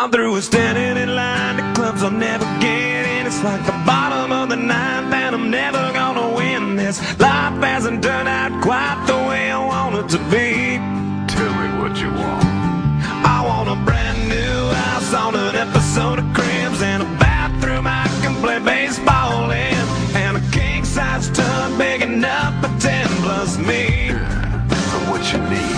I'm through with standing in line to clubs I'll never get in. It's like the bottom of the ninth and I'm never gonna win this. Life hasn't turned out quite the way I want it to be. Tell me what you want. I want a brand new house on an episode of Cribs, and a bathroom I can play baseball in, and a king-size tub big enough for 10 plus me. For what you need.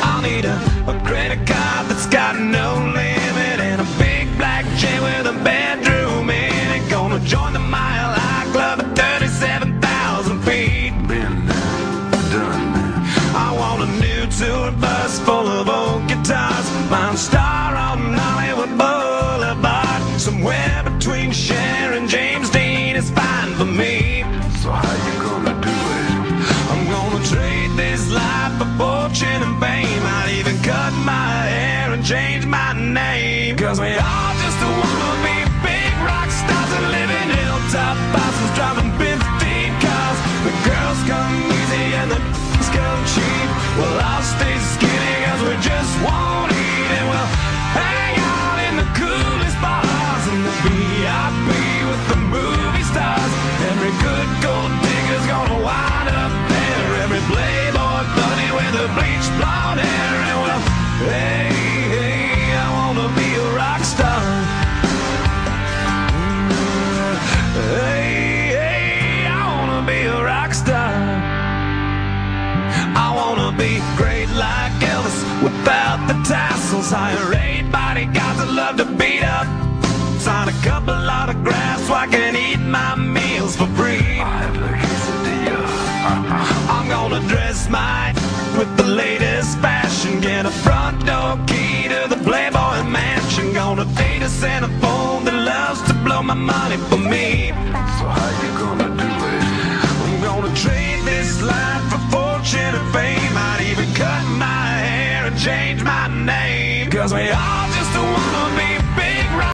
I'll need a credit card that's got no limit, and a big black jet with a bedroom in it. Gonna join the Mile High Club at 37,000 feet. Been done. I want a new tour bus full of old guitars, Mine Star on Hollywood Boulevard. Somewhere between Cher and James Dean is fine for me. So how you gonna do it? I'm gonna trade this life for fortune and fame. I'd even cut my hair and change my name. Cause we all just wanna be big rock stars and live in hilltop houses, driving 15 cars. The girls come easy and the come cheap. Well, I'll stay skinny cause we just won't eat, and we'll hang out in the coolest bars in the VIP with the movie stars. Every good gold digger's gonna wind up there, every playboy bunny with a bleached blonde hair. And well, hey, hey, I wanna be a rock star. Hey, hey, I wanna be a rock star. I wanna be great like Elvis without the tassels. Hire 8 bodyguards that love to beat up, sign a couple autographs so I can eat my meals for free. I have the quesadilla. I'm gonna dress my with the latest fashion, get a front door key to the Playboy Mansion. Gonna date a centerfold that loves to blow my money for me. So how you gonna do it? I'm gonna trade this life for fortune and fame. I'd even cut my hair and change my name. Cause we all just wanna be big